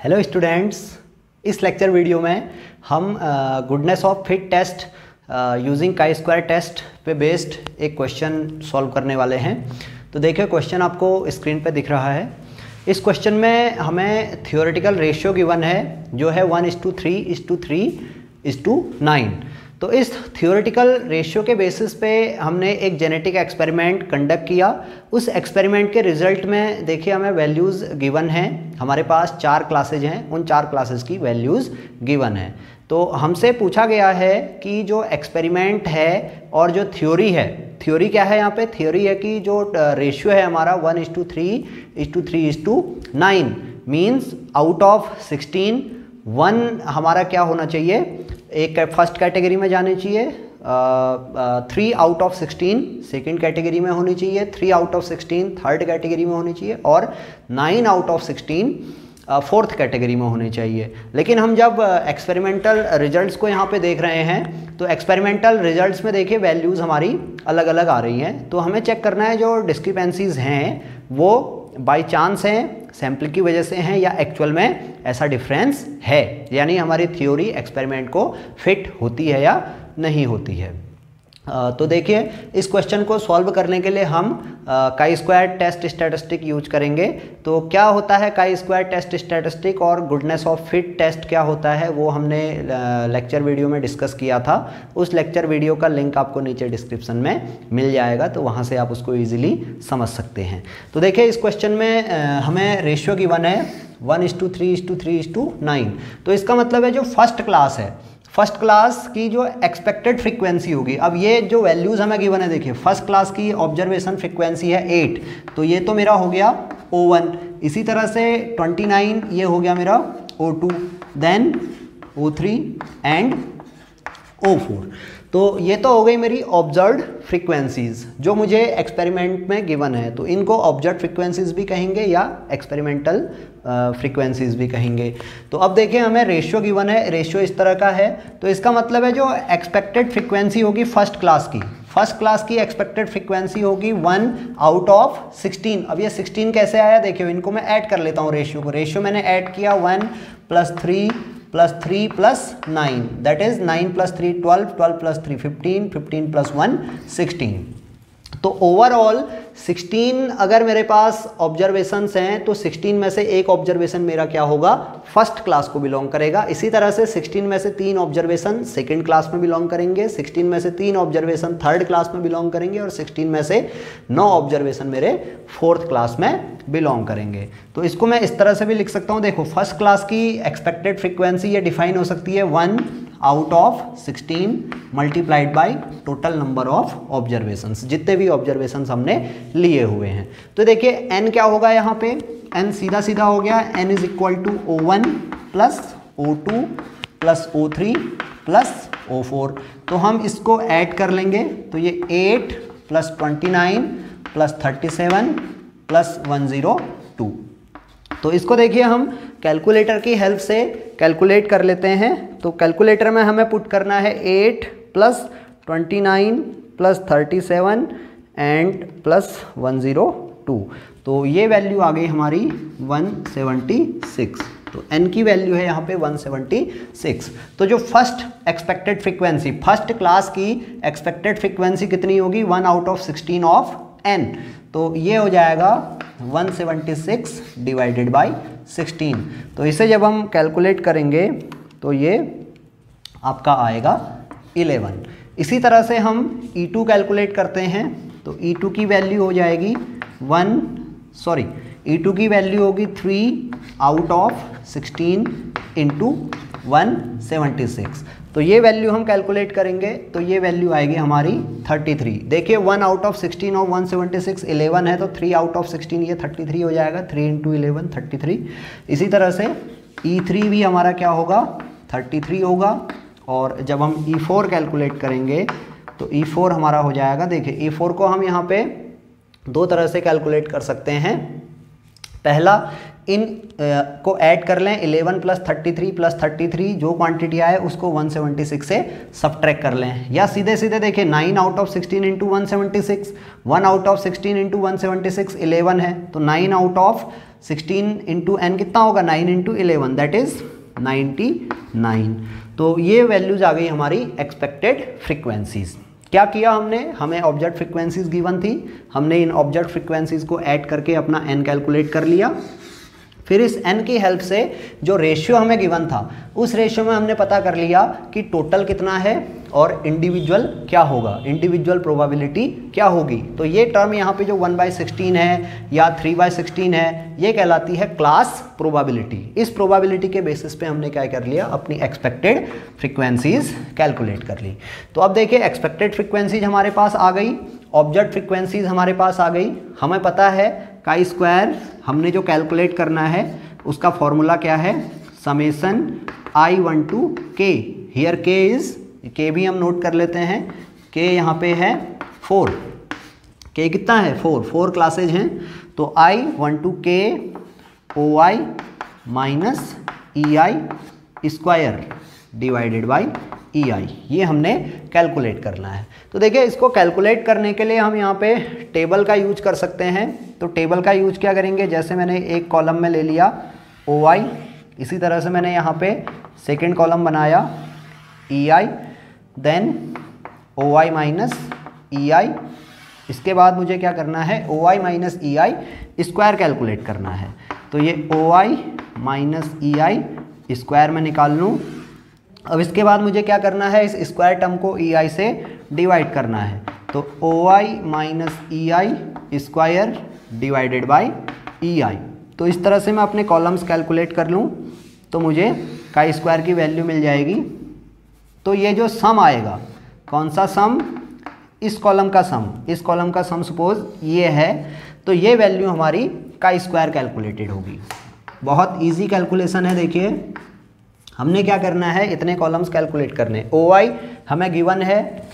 Hello students, इस lecture video में हम goodness of fit test using chi square test पे बेस्ड एक क्वेश्चन सॉल्व करने वाले हैं। तो देखिए क्वेश्चन आपको स्क्रीन पे दिख रहा है। इस क्वेश्चन में हमें थियोरेटिकल रेशियो गिवन है जो है 1:3:3:9। तो इस थियोरेटिकल रेशियो के बेसिस पे हमने एक जेनेटिक एक्सपेरिमेंट कंडक्ट किया। उस एक्सपेरिमेंट के रिजल्ट में देखिए हमें वैल्यूज़ गिवन हैं। हमारे पास 4 क्लासेज हैं, उन 4 क्लासेस की वैल्यूज़ गिवन हैं। तो हमसे पूछा गया है कि जो एक्सपेरिमेंट है और जो थ्योरी है, थ्योरी क्या है यहाँ पे? थ्योरी है कि जो रेशियो है हमारा 1:3:3:9 मीन्स आउट ऑफ 16 1 हमारा क्या होना चाहिए? एक फर्स्ट कैटेगरी में जानी चाहिए, 3 आउट ऑफ 16 सेकेंड कैटेगरी में होनी चाहिए, 3 आउट ऑफ 16 थर्ड कैटेगरी में होनी चाहिए और 9 आउट ऑफ 16 फोर्थ कैटेगरी में होनी चाहिए। लेकिन हम जब एक्सपेरिमेंटल रिजल्ट्स को यहाँ पे देख रहे हैं तो एक्सपेरिमेंटल रिजल्ट्स में देखिए वैल्यूज़ हमारी अलग अलग आ रही हैं। तो हमें चेक करना है जो डिस्क्रिपेंसीज हैं वो बाय चांस हैं, सैम्पल की वजह से हैं, या एक्चुअल में ऐसा डिफरेंस है, यानी हमारी थ्योरी एक्सपेरिमेंट को फिट होती है या नहीं होती है। तो देखिए इस क्वेश्चन को सॉल्व करने के लिए हम काई स्क्वायर टेस्ट स्टैटिस्टिक यूज करेंगे। तो क्या होता है काई स्क्वायर टेस्ट स्टैटिस्टिक और गुडनेस ऑफ फिट टेस्ट क्या होता है वो हमने लेक्चर वीडियो में डिस्कस किया था। उस लेक्चर वीडियो का लिंक आपको नीचे डिस्क्रिप्शन में मिल जाएगा, तो वहाँ से आप उसको ईजिली समझ सकते हैं। तो देखिए इस क्वेश्चन में हमें रेशियो गिवन है 1:3:3:9। तो इसका मतलब है जो फर्स्ट क्लास है, फर्स्ट क्लास की जो एक्सपेक्टेड फ्रीक्वेंसी होगी, अब ये जो वैल्यूज़ हमें गिवन है देखिए फर्स्ट क्लास की ऑब्जर्वेशन फ्रीक्वेंसी है 8, तो ये तो मेरा हो गया O1। इसी तरह से 29 ये हो गया मेरा O2, then O3 and O4। तो ये तो हो गई मेरी ऑब्जर्व्ड फ्रीक्वेंसीज जो मुझे एक्सपेरिमेंट में गिवन है। तो इनको ऑब्जर्व्ड फ्रीक्वेंसीज भी कहेंगे या एक्सपेरिमेंटल फ्रीक्वेंसीज भी कहेंगे। तो अब देखिए हमें रेशियो गिवन है, रेशियो इस तरह का है। तो इसका मतलब है जो एक्सपेक्टेड फ्रीक्वेंसी होगी फर्स्ट क्लास की, फर्स्ट क्लास की एक्सपेक्टेड फ्रीक्वेंसी होगी 1 आउट ऑफ 16। अब ये 16 कैसे आया देखिए, इनको मैं ऐड कर लेता हूँ रेशियो को। रेशियो मैंने ऐड किया 1 + 3 + 3 + 9, दैट इज 9 + 3 12, 12 + 3 15, 15 + 1 16। तो ओवरऑल 16 अगर मेरे पास ऑब्जर्वेशंस हैं तो 16 में से एक ऑब्जर्वेशन मेरा क्या होगा? फर्स्ट क्लास को बिलोंग करेगा। इसी तरह से 16 में से 3 ऑब्जर्वेशन सेकंड क्लास में बिलोंग करेंगे, 16 में से 3 ऑब्जर्वेशन थर्ड क्लास में बिलोंग करेंगे और 16 में से 9 ऑब्जर्वेशन मेरे फोर्थ क्लास में बिलोंग करेंगे। तो इसको मैं इस तरह से भी लिख सकता हूँ। देखो फर्स्ट क्लास की एक्सपेक्टेड फ्रीक्वेंसी ये डिफाइन हो सकती है 1 out of 16 multiplied by total number of observations, जितने भी ऑब्जर्वेशंस हमने लिए हुए हैं। तो देखिए n क्या होगा यहाँ पे? n सीधा सीधा हो गया, n = O1 + O2 + O3 + O4। तो हम इसको ऐड कर लेंगे तो ये 8 + 29 + 37 + 102। तो इसको देखिए हम कैलकुलेटर की हेल्प से कैलकुलेट कर लेते हैं। तो कैलकुलेटर में हमें पुट करना है 8 + 29 + 37 एंड +102। तो ये वैल्यू आ गई हमारी 176। तो n की वैल्यू है यहाँ पे 176। तो जो first expected frequency, first class की एक्सपेक्टेड फ्रीक्वेंसी कितनी होगी? 1 आउट ऑफ 16 ऑफ n। तो ये हो जाएगा 176 डिवाइडेड बाय 16। तो इसे जब हम कैलकुलेट करेंगे तो ये आपका आएगा 11। इसी तरह से हम E2 कैलकुलेट करते हैं। तो E2 की वैल्यू हो जाएगी E2 की वैल्यू होगी 3 आउट ऑफ 16 × 176। तो ये वैल्यू हम कैलकुलेट करेंगे तो ये वैल्यू आएगी हमारी 33। देखिए 1 आउट ऑफ 16 और 176 11 है, तो 3 आउट ऑफ 16 ये 33 हो जाएगा, 3 × 11 33। इसी तरह से E3 भी हमारा क्या होगा? 33 होगा। और जब हम E4 कैलकुलेट करेंगे तो E4 हमारा हो जाएगा, देखिए E4 को हम यहाँ पे 2 तरह से कैलकुलेट कर सकते हैं। पहला, इन को ऐड कर लें, 11 + 33 + 33 जो क्वांटिटी आए उसको 176 से सब्ट्रैक्ट कर लें, या सीधे सीधे देखिए 9 आउट ऑफ 16 × 176, 1 आउट ऑफ 16 × 176 11 है, तो 9 आउट ऑफ 16 इंटू n कितना होगा 9 इंटू 11 दैट इज 99। तो ये वैल्यूज आ गई हमारी एक्सपेक्टेड फ्रीक्वेंसीज। क्या किया हमने, हमें ऑब्जेक्ट फ्रीक्वेंसीज गिवन थी, हमने इन ऑब्जेक्ट फ्रीक्वेंसीज को ऐड करके अपना n कैलकुलेट कर लिया। फिर इस n की हेल्प से जो रेशियो हमें गिवन था उस रेशियो में हमने पता कर लिया कि टोटल कितना है और इंडिविजुअल क्या होगा, इंडिविजुअल प्रोबेबिलिटी क्या होगी। तो ये टर्म यहाँ पे जो 1/16 है या 3/16 है ये कहलाती है क्लास प्रोबेबिलिटी। इस प्रोबेबिलिटी के बेसिस पे हमने क्या कर लिया, अपनी एक्सपेक्टेड फ्रीक्वेंसीज कैलकुलेट कर ली। तो अब देखिए एक्सपेक्टेड फ्रीक्वेंसीज हमारे पास आ गई, ऑब्जेक्ट फ्रीक्वेंसीज हमारे पास आ गई। हमें पता है काई स्क्वायर हमने जो कैलकुलेट करना है उसका फॉर्मूला क्या है, summation I1 to k। Here k is, k भी हम नोट कर लेते हैं, k यहाँ पे है 4, k कितना है 4 क्लासेज हैं। तो I1 to k OI minus EI square divided by EI, ये हमने कैलकुलेट करना है। तो देखिए इसको कैलकुलेट करने के लिए हम यहाँ पे टेबल का यूज कर सकते हैं। तो टेबल का यूज क्या करेंगे, जैसे मैंने एक कॉलम में ले लिया OI, इसी तरह से मैंने यहाँ पे सेकेंड कॉलम बनाया EI, then OI minus EI। इसके बाद मुझे क्या करना है, OI minus EI square calculate करना है। तो ये OI माइनस EI स्क्वायर में निकाल लूँ। अब इसके बाद मुझे क्या करना है, इस स्क्वायर टर्म को EI से डिवाइड करना है। तो OI minus EI square divided by EI। तो इस तरह से मैं अपने कॉलम्स कैलकुलेट कर लूँ तो मुझे काई स्क्वायर की वैल्यू मिल जाएगी। तो ये जो सम आएगा, कौन सा सम, इस कॉलम का सम, इस कॉलम का सम सपोज ये है, तो ये वैल्यू हमारी काई स्क्वायर कैलकुलेटेड होगी। बहुत इजी कैलकुलेशन है। देखिए हमने क्या करना है, इतने कॉलम्स कैलकुलेट करने। OI हमें गिवन है,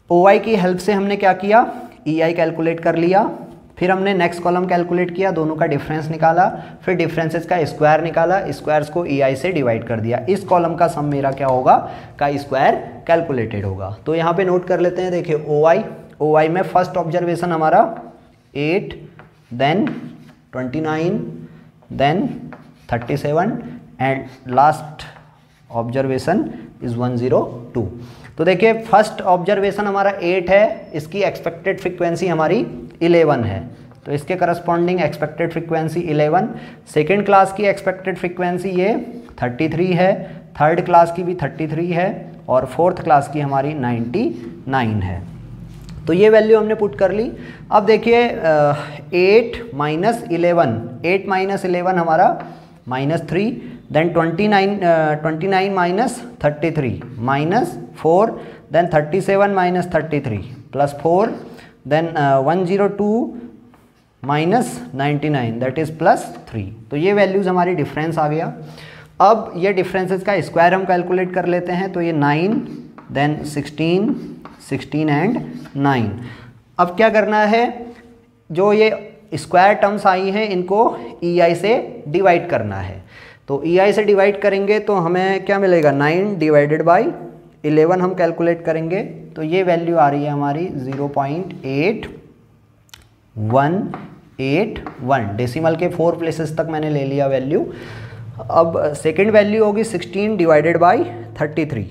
OI की हेल्प से हमने क्या किया, EI कैलकुलेट कर लिया। फिर हमने नेक्स्ट कॉलम कैलकुलेट किया, दोनों का डिफरेंस निकाला, फिर डिफरेंसेस का स्क्वायर निकाला, स्क्वायर्स को EI से डिवाइड कर दिया। इस कॉलम का सम मेरा क्या होगा, का स्क्वायर कैलकुलेटेड होगा। तो यहाँ पे नोट कर लेते हैं। देखिए OI में फर्स्ट ऑब्जर्वेशन हमारा 8, then 29, then 37 and last observation is 102। तो देखिए फर्स्ट ऑब्जर्वेशन हमारा 8 है, इसकी एक्सपेक्टेड फ्रीक्वेंसी हमारी 11 है, तो इसके corresponding expected frequency 11। Second class की एक्सपेक्टेड फ्रीक्वेंसी ये 33 है, थर्ड क्लास की भी 33 है और फोर्थ क्लास की हमारी 99 है। तो ये वैल्यू हमने पुट कर ली। अब देखिए 8 माइनस 11, 8 माइनस 11 हमारा -3, then 29 minus 33 -4, then 37 minus 33 +4, then 102 minus 99 is इज़ +3। तो ये वैल्यूज़ हमारी डिफरेंस आ गया। अब ये डिफरेंसेस का स्क्वायर हम कैलकुलेट कर लेते हैं। तो ये 9, देन 16 एंड 9। अब क्या करना है, जो ये स्क्वायर टर्म्स आई हैं इनको EI से डिवाइड करना है। तो EI से डिवाइड करेंगे तो हमें क्या मिलेगा, 9 डिवाइडेड बाई 11 हम कैलकुलेट करेंगे। तो ये वैल्यू आ रही है हमारी 0.8181। डेसिमल के 4 प्लेसेस तक मैंने ले लिया वैल्यू। अब सेकंड वैल्यू होगी 16 डिवाइडेड बाई 33।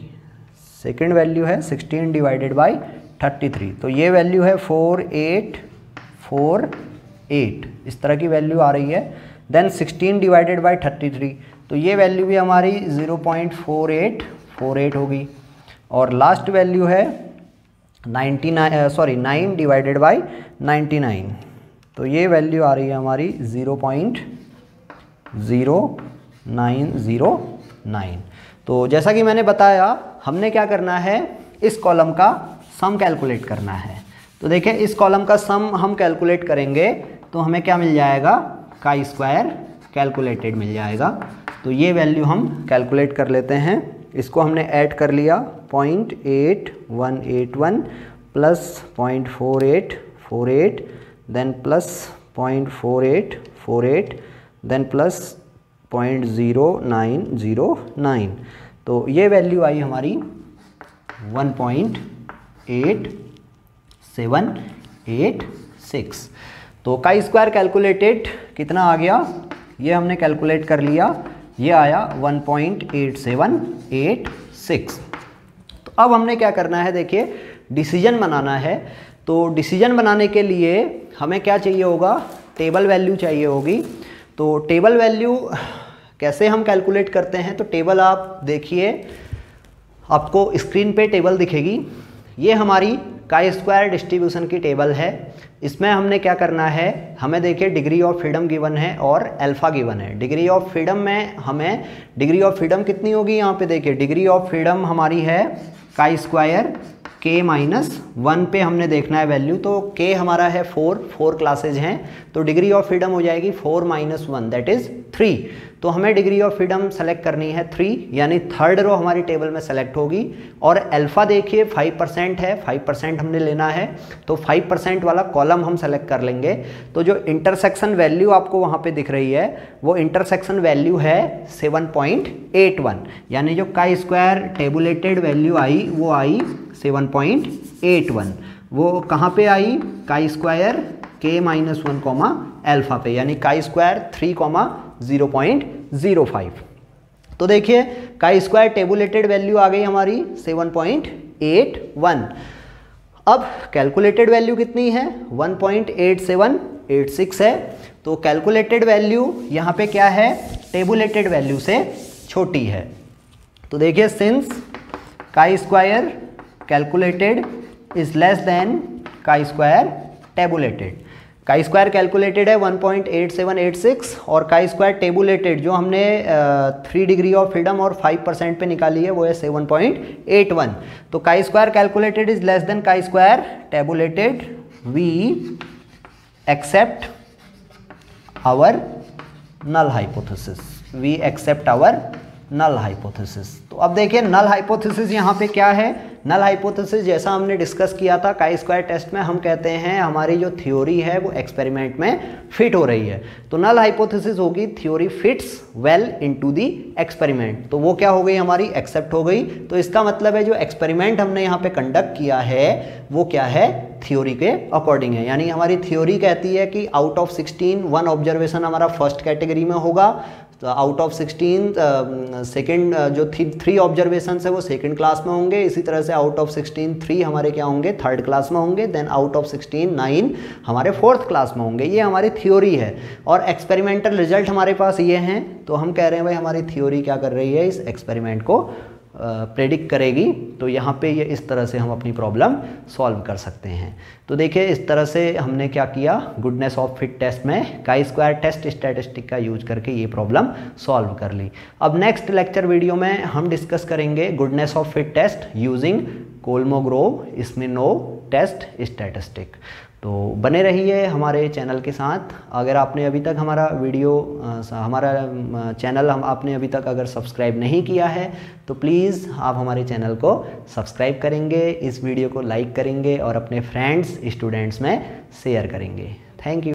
सेकंड वैल्यू है 16 डिवाइडेड बाई 33। तो ये वैल्यू है 4848, इस तरह की वैल्यू आ रही है। देन 16 डिवाइडेड बाई 33, तो ये वैल्यू भी हमारी 0.4848 होगी। और लास्ट वैल्यू है 9 डिवाइडेड बाई 99, तो ये वैल्यू आ रही है हमारी 0.0909। तो जैसा कि मैंने बताया, हमने क्या करना है, इस कॉलम का सम कैलकुलेट करना है। तो देखिए इस कॉलम का सम हम कैलकुलेट करेंगे तो हमें क्या मिल जाएगा, का स्क्वायर कैलकुलेटेड मिल जाएगा। तो ये वैल्यू हम कैलकुलेट कर लेते हैं। इसको हमने ऐड कर लिया 0.8181 plus 0.4848, then plus 0.4848, then plus 0.0909। तो ये वैल्यू आई हमारी 1.8786। तो काई स्क्वायर कैलकुलेटेड कितना आ गया, ये हमने कैलकुलेट कर लिया, ये आया 1.8786। तो अब हमने क्या करना है, देखिए डिसीजन बनाना है। तो डिसीजन बनाने के लिए हमें क्या चाहिए होगा, टेबल वैल्यू चाहिए होगी। तो टेबल वैल्यू कैसे हम कैलकुलेट करते हैं, तो टेबल आप देखिए, आपको स्क्रीन पे टेबल दिखेगी, ये हमारी काई स्क्वायर डिस्ट्रीब्यूशन की टेबल है। इसमें हमने क्या करना है, हमें देखिए डिग्री ऑफ फ्रीडम गिवन है और अल्फा गिवन है। डिग्री ऑफ फ्रीडम में हमें डिग्री ऑफ फ्रीडम कितनी होगी, यहाँ पे देखिए डिग्री ऑफ फ्रीडम हमारी है काई स्क्वायर k-1 पे हमने देखना है वैल्यू। तो k हमारा है 4 क्लासेज हैं, तो डिग्री ऑफ फ्रीडम हो जाएगी 4 - 1 दैट इज़ 3। तो हमें डिग्री ऑफ फ्रीडम सेलेक्ट करनी है 3, यानी थर्ड रो हमारी टेबल में सेलेक्ट होगी। और अल्फ़ा देखिए 5% है, 5% हमने लेना है, तो 5% वाला कॉलम हम सेलेक्ट कर लेंगे। तो जो इंटरसेक्शन वैल्यू आपको वहाँ पे दिख रही है, वो इंटरसेक्शन वैल्यू है 7.81, यानी जो काई स्क्वायर टेबुलेटेड वैल्यू आई वो आई 7.81। वो कहाँ पे आई, काई स्क्वायर k-1 अल्फा पे, यानी काई स्क्वायर 3,0.05। तो देखिए काई स्क्वायर टेबुलेटेड वैल्यू आ गई हमारी 7.81। अब कैलकुलेटेड वैल्यू कितनी है, 1.8786 है। तो कैलकुलेटेड वैल्यू यहाँ पे क्या है, टेबुलेटेड वैल्यू से छोटी है। तो देखिए सिंस काई square calculated is less than chi square tabulated. काई स्क्वायर कैलकुलेटेड है 1.8786 और काई स्क्वायर टेबुलेटेड जो हमने 3 डिग्री ऑफ फ्रीडम और 5% पे निकाली है वो है 7.81। तो chi square calculated is less than chi square tabulated, we accept our null hypothesis, we accept our null hypothesis. तो अब देखिए नल हाइपोथेसिस यहाँ पे क्या है, नल हाइपोथेसिस जैसा हमने डिस्कस किया था काई स्क्वायर टेस्ट में, हम कहते हैं हमारी जो थ्योरी है वो एक्सपेरिमेंट में फिट हो रही है। तो नल हाइपोथेसिस होगी theory fits well into the experiment. तो वो क्या हो गई हमारी, एक्सेप्ट हो गई। तो इसका मतलब है जो एक्सपेरिमेंट हमने यहाँ पे कंडक्ट किया है वो क्या है, थ्योरी के अकॉर्डिंग है। यानी हमारी थ्योरी कहती है कि आउट ऑफ 16 1 ऑब्जर्वेशन हमारा फर्स्ट कैटेगरी में होगा, तो आउट ऑफ 16 सेकेंड जो 3 ऑब्जर्वेशन है वो सेकेंड क्लास में होंगे। इसी तरह से आउट ऑफ 16 3 हमारे क्या होंगे, थर्ड क्लास में होंगे। देन आउट ऑफ 16 9 हमारे फोर्थ क्लास में होंगे। ये हमारी थ्योरी है और एक्सपेरिमेंटल रिजल्ट हमारे पास ये हैं। तो हम कह रहे हैं भाई हमारी थ्योरी क्या कर रही है, इस एक्सपेरिमेंट को प्रेडिक्ट करेगी। तो यहाँ पे ये इस तरह से हम अपनी प्रॉब्लम सॉल्व कर सकते हैं। तो देखिए इस तरह से हमने क्या किया, गुडनेस ऑफ फिट टेस्ट में काई स्क्वायर टेस्ट स्टैटिस्टिक का यूज करके ये प्रॉब्लम सॉल्व कर ली। अब नेक्स्ट लेक्चर वीडियो में हम डिस्कस करेंगे goodness of fit test using Kolmogorov Smirnov test statistic. तो बने रहिए हमारे चैनल के साथ। अगर आपने अभी तक हमारा चैनल आपने अभी तक अगर सब्सक्राइब नहीं किया है तो प्लीज़ आप हमारे चैनल को सब्सक्राइब करेंगे, इस वीडियो को लाइक करेंगे और अपने फ्रेंड्स स्टूडेंट्स में शेयर करेंगे। Thank you.